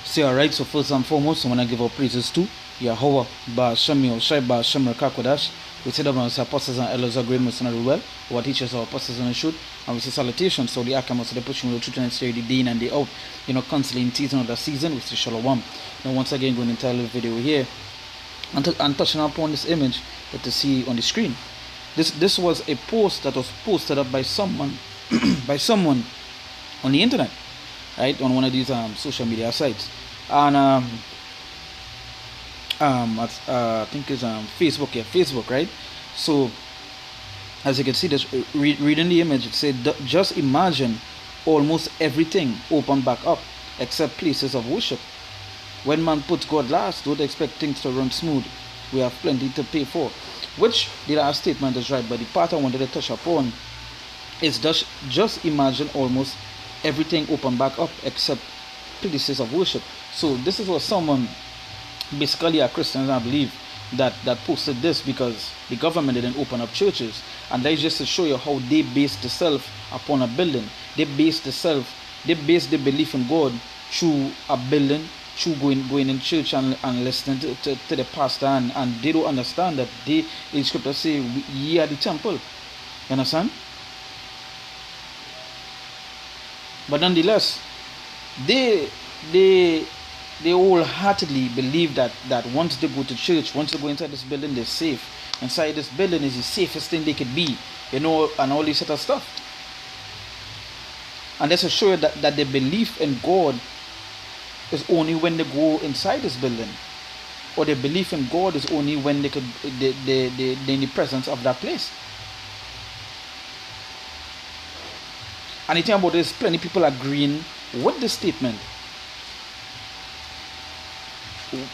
So alright, so first and foremost, I want to give our praises to Yahweh, Ba Shemi, Oshai, Ba Shem, Rakakodash. We say that our apostles and elders are great, mercenary well, our teachers, our apostles and the truth, and we say salutations, so the Akamas, so the pushing the truth and stay the day in and day out, constantly in season of the season, we say Shalom. Now, once again, going to tell the video here, and touching upon this image that you see on the screen. This was a post that was posted up by someone, by someone on the internet, right, on one of these social media sites, and I think it's Facebook, Facebook, right? So as you can see, this reading the image, it said, just imagine almost everything opened back up except places of worship. When man puts God last, don't expect things to run smooth. We have plenty to pay for. Which the last statement is right, but the part I wanted to touch upon is just imagine almost everything open back up except places of worship. So this is what someone, basically a Christian, I believe, that posted this because the government didn't open up churches, and that is just to show you how they base the self upon a building. They base the belief in God through a building, through going in church and listening to the pastor, and they don't understand that the scripture say ye are the temple. You understand? But nonetheless, they wholeheartedly believe that once they go to church, once they go inside this building, they're safe. Inside this building is the safest thing they could be, and all this sort of stuff. And that's to show you that the belief in God is only when they go inside this building, or the belief in God is only when they're in the presence of that place. And the thing about this, plenty people agreeing with this statement.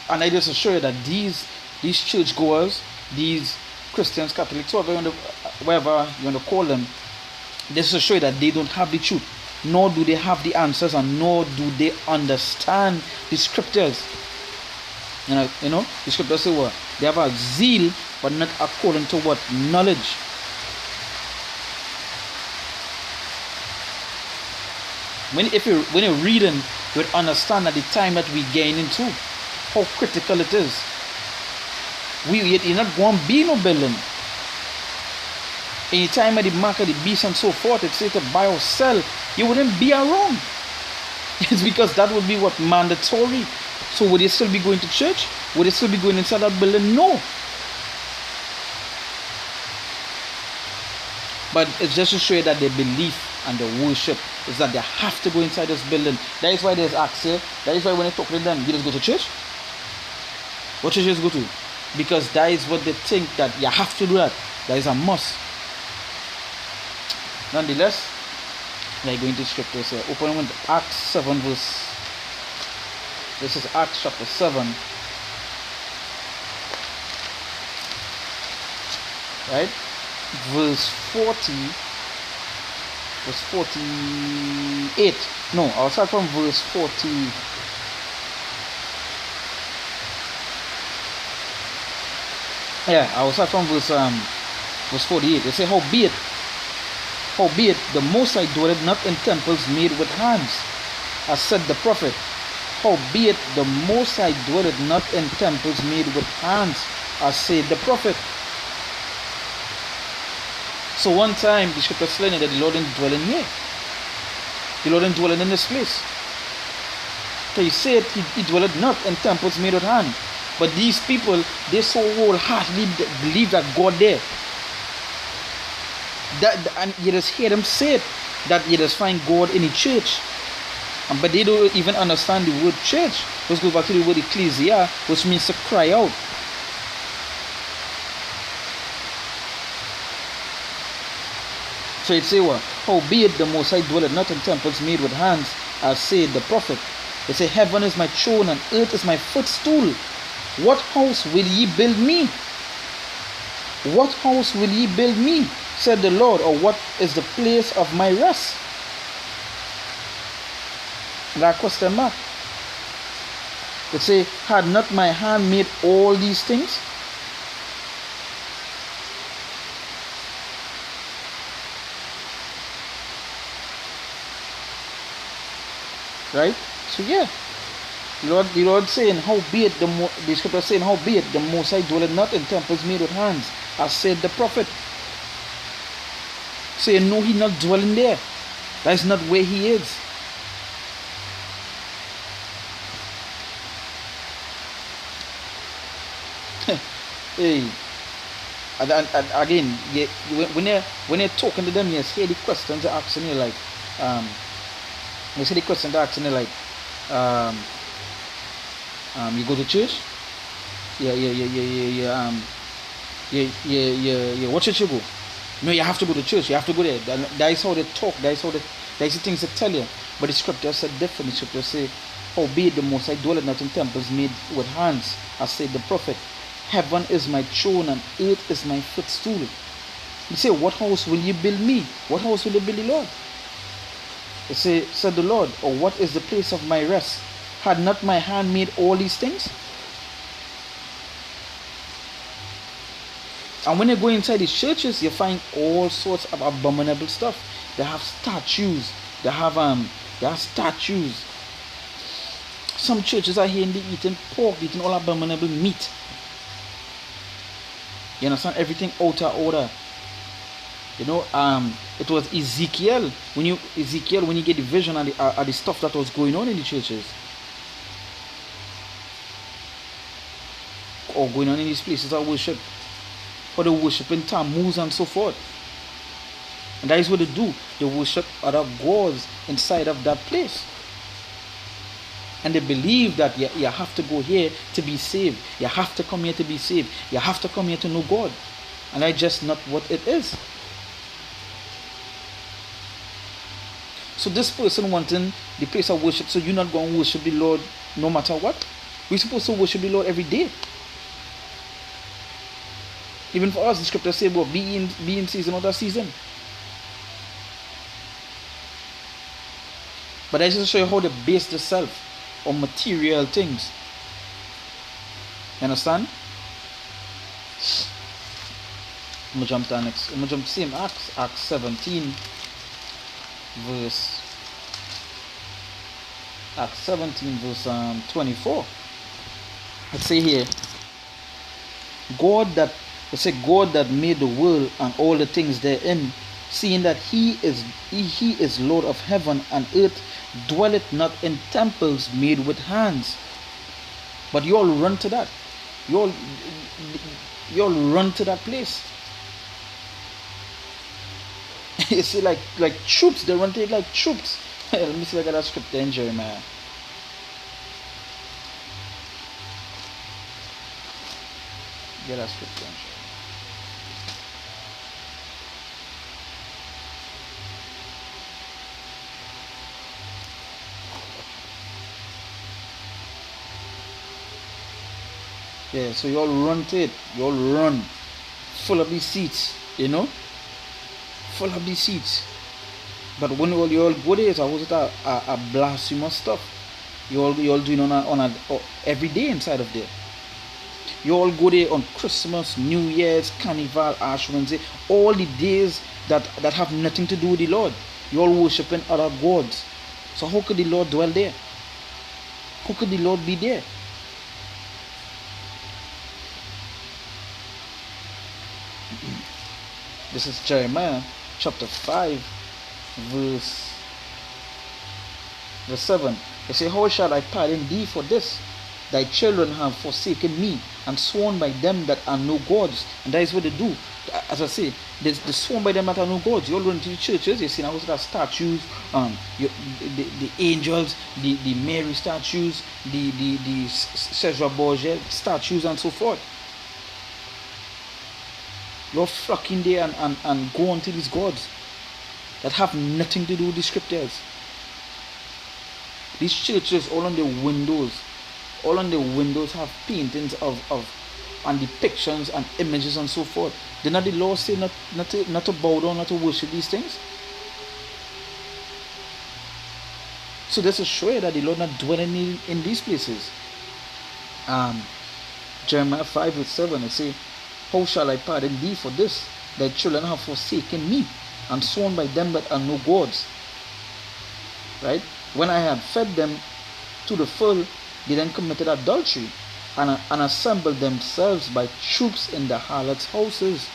And I just assure you that these churchgoers, these Christians, Catholics, whatever you want to call them, this assure you that they don't have the truth, nor do they have the answers, and nor do they understand the scriptures. The scriptures say what? They have a zeal, but not according to what? Knowledge. When you're reading, you would understand at the time that we gain into how critical it is. You're not going to be no building. Any time at the market, the beast and so forth, it says to buy or sell, you wouldn't be around. It's because that would be what? Mandatory. So would they still be going to church? Would they still be going inside that building? No. But it's just to show you that their belief and their worship is that they have to go inside this building. That is why there's acts here. That is why when I talk to them, you just go to church. What churches go to? Because that is what they think, that you have to do that. That is a must. Nonetheless, we are going to scriptures here. Open with Acts 7 verse. This is Acts chapter 7. Right? Verse 40. Verse 48. No, I'll start from verse 40. Yeah, I will start from verse 48. They say, howbeit the Most High dwelleth not in temples made with hands, as said the prophet. Howbeit the Most High dwelleth not in temples made with hands, as said the prophet. So one time the scripture is saying that the Lord didn't dwell in here. The Lord didn't dwell in this place. So he said he dwelleth not in temples made with hands. But these people, they so wholeheartedly believe that God there. And you just hear them say it, that you just find God in the church. But they don't even understand the word church. Let's go back to the word ecclesia, which means to cry out. So it say what? Howbeit the Most High dwelleth not in temples made with hands, as said the prophet. They say, heaven is my throne and earth is my footstool. What house will ye build me? What house will ye build me? Said the Lord, or what is the place of my rest? That question mark. It say, had not my hand made all these things? Right? So yeah, the Lord saying, the scripture saying, how be it the Most High dwelleth not in temples made with hands, as said the prophet. Saying, no, he not dwelling there. That is not where he is. Hey, and again, yeah, when you're talking to them, you hear the questions they're asking you like, you see the questions they're asking you like, um, you go to church? Yeah. What church you go? No, you have to go to church. You have to go there. That is how they talk. That is the things they tell you. But the scripture said different. The scripture say, "Howbeit the Most High dwelleth not in temples made with hands," as said the prophet. "Heaven is my throne and earth is my footstool." He say, "What house will you build me? What house will you build the Lord?" He say, said the Lord, "Or what is the place of my rest? Had not my hand made all these things?" And when you go inside these churches, you find all sorts of abominable stuff. They have statues. They have statues. Some churches are here and they eating pork, eating all abominable meat. You understand? Everything out of order. You know, it was Ezekiel. When you get the vision of the stuff that was going on in the churches, or going on in these places of worship, for the worshiping Tammuz and so forth. And that is what they do. They worship other gods inside of that place. And they believe that you have to go here to be saved. You have to come here to be saved. You have to come here to know God. And that's just not what it is. So this person wanting the place of worship, so you're not going to worship the Lord no matter what? We're supposed to worship the Lord every day. Even for us, the scripture says, well, be in season or out of season. But I just show you how they base themselves on material things. You understand? I'm going to jump to next. I'm going to jump to same Acts 17, verse 24. Let's say here, God that made the world and all the things therein, seeing that he is Lord of heaven and earth, dwelleth not in temples made with hands. But you all run to that. You all run to that place. You see, like troops, they run to it like troops. Let me see if I got that scripture in Jeremiah. Get that scripture in Jeremiah. Yeah, so you all run to it. You all run. Full of these seats, you know? Full of these seats. But when you all go there, it's always a blasphemous stuff. You all doing on a every day inside of there. You all go there on Christmas, New Year's, Carnival, Ash Wednesday, all the days that have nothing to do with the Lord. You all worshiping other gods. So how could the Lord dwell there? How could the Lord be there? This is Jeremiah chapter 5, verse 7. They say, how shall I pardon thee for this? Thy children have forsaken me and sworn by them that are no gods. And that is what they do. As I say, they sworn by them that are no gods. You all run to the churches, you see now that statues, the angels, the Mary statues, the Cesar Borgia statues and so forth. You're flocking there and go on to these gods that have nothing to do with the scriptures. These churches, all on the windows have paintings of and depictions and images and so forth. Did not the law say not to bow down, not to worship these things? So this is sure that the Lord not dwelling in these places. Jeremiah 5 verse 7, it says, how shall I pardon thee for this? Thy children have forsaken me and sworn by them that are no gods. Right? When I had fed them to the full, they then committed adultery and assembled themselves by troops in the harlots' houses.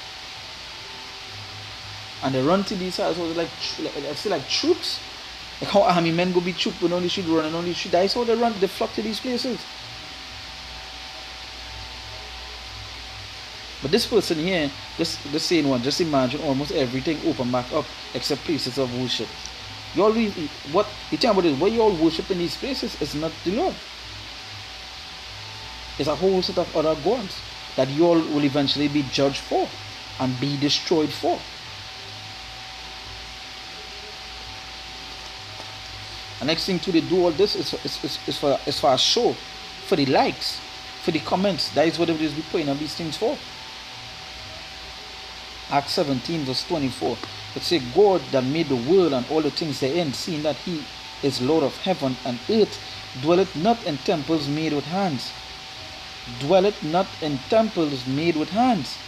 And they run to these houses like, let's say, like troops. Like how army men go be troop when only should run and only should die. So they run, they flock to these places. But this person here, this same one, just imagine almost everything open back up except places of worship. You always, what you think about is what you all worship in these places is not the Lord. It's a whole set of other gods that you all will eventually be judged for and be destroyed for. The next thing to they do all this is for a show, for the likes, for the comments. That is what it is we putting on these things for. Acts 17 verse 24. It says, God that made the world and all the things therein, seeing that he is Lord of heaven and earth, dwelleth not in temples made with hands. Dwelleth not in temples made with hands.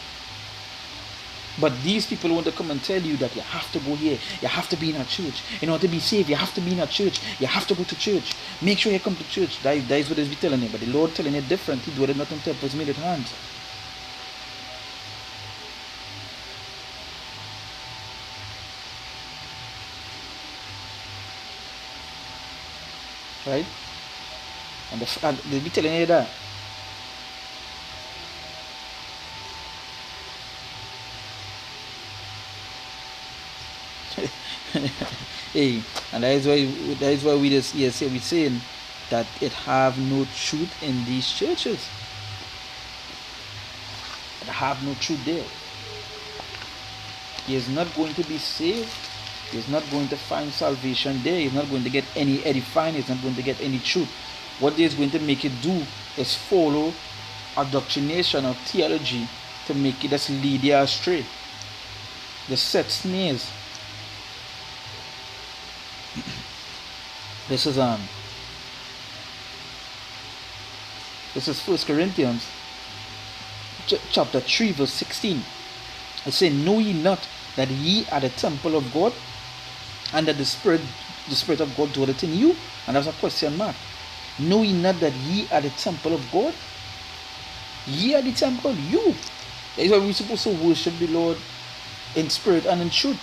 But these people want to come and tell you that you have to go here, you have to be in a church. In order to be saved, you have to be in a church, you have to go to church. Make sure you come to church. That is what they be telling you. But the Lord telling you different. He dwelleth not in temples made with hands. Right? And they be telling you that. Hey, and that is why we just say we saying that it have no truth in these churches. It have no truth there. He is not going to be saved. He is not going to find salvation there. He is not going to get any edifying. He is not going to get any truth. What he is going to make it do is follow a doctrination of theology to make it just lead you astray. The set snares. This is 1 Corinthians chapter 3 verse 16. It says, know ye not that ye are the temple of God, and that the Spirit of God dwelleth in you? And that's a question mark. Know ye not that ye are the temple of God? Ye are the temple, you. That is why we're supposed to worship the Lord in spirit and in truth.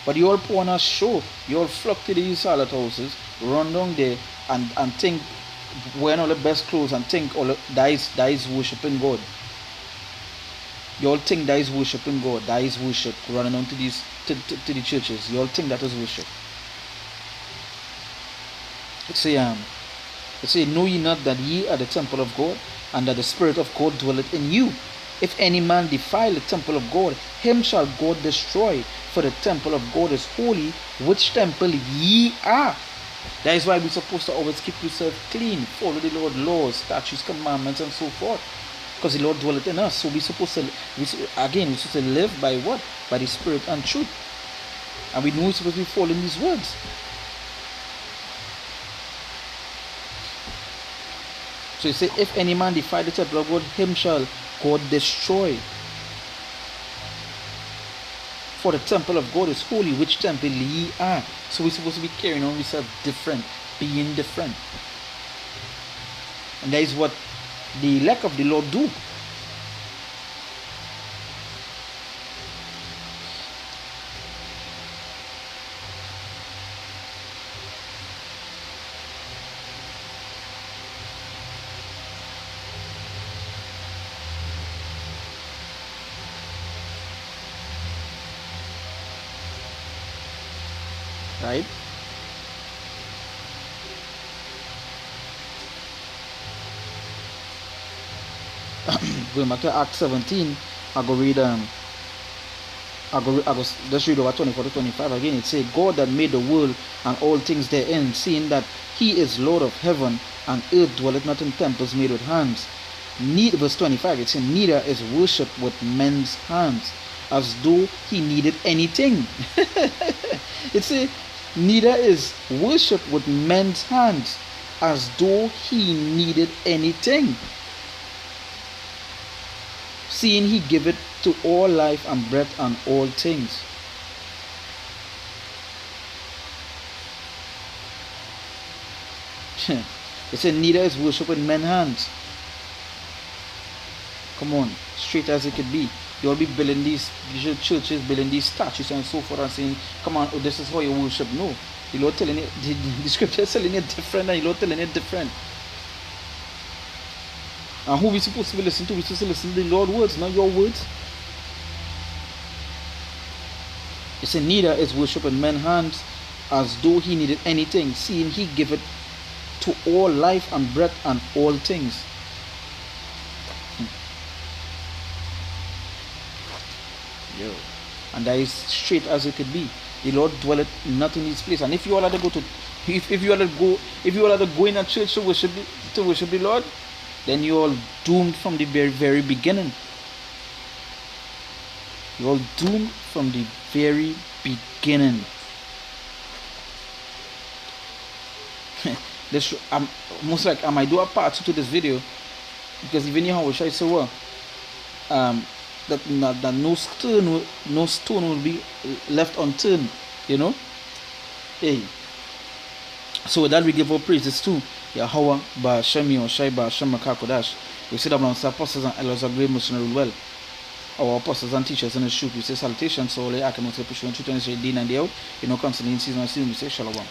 But you all put on a show. You all flock to these salad houses, run down there and think, wearing all the best clothes and think that is worshiping God. You all think that is worshiping God. That is worship. Running on to these to the churches. You all think that is worship. It say, know ye not that ye are the temple of God, and that the Spirit of God dwelleth in you? If any man defile the temple of God, him shall God destroy. For the temple of God is holy, which temple ye are. That is why we're supposed to always keep yourself clean, follow the Lord's laws, statutes, commandments, and so forth. Because the Lord dwelleth in us. So we're supposed to live by what? By the Spirit and truth. And we know we're supposed to be following these words. So you say, if any man defile the temple of God, him shall God destroy. For the temple of God is holy, which temple ye are. So we're supposed to be carrying on ourselves different, being different. And that is what the elect of the Lord do. Right? Going back to Acts 17, I go read just read over 24 to 25 again. It says, God that made the world and all things therein, seeing that he is Lord of heaven and earth, dwelleth not in temples made with hands. Verse 25, it says, neither is worship with men's hands, as though he needed anything. It says, neither is worship with men's hands, as though he needed anything, seeing he giveth to all life and breath and all things. They say neither is worship with men's hands. Come on, straight as it could be. They all be building these churches, building these statues and so forth, and saying, come on, oh, this is how you worship. No. The Lord telling it, the scripture is telling it different, and the Lord telling it different. And who we supposed to be listening to? We supposed to listen to the Lord's words, not your words. It said, neither is worship in men's hands as though he needed anything, seeing he giveth to all life and breath and all things. Yo. And that is straight as it could be. The Lord dwelleth not in this place. And if you all had to go to, if you all had to go in a church to worship the Lord, then you all doomed from the very beginning. You all doomed from the very beginning. This I'm most like I might do a part 2 to this video, because even how I say well, that no stone will be left unturned, you know. Hey, so with that we give our praises to Yahweh ba Shemi or Shai ba Shem Kodash. We say that amongst apostles and elders of great missionary well. Our apostles and teachers in the shoot, we say salutations. So I can multiple push 220 day and day out. You know, constantly in season and season we say shalom.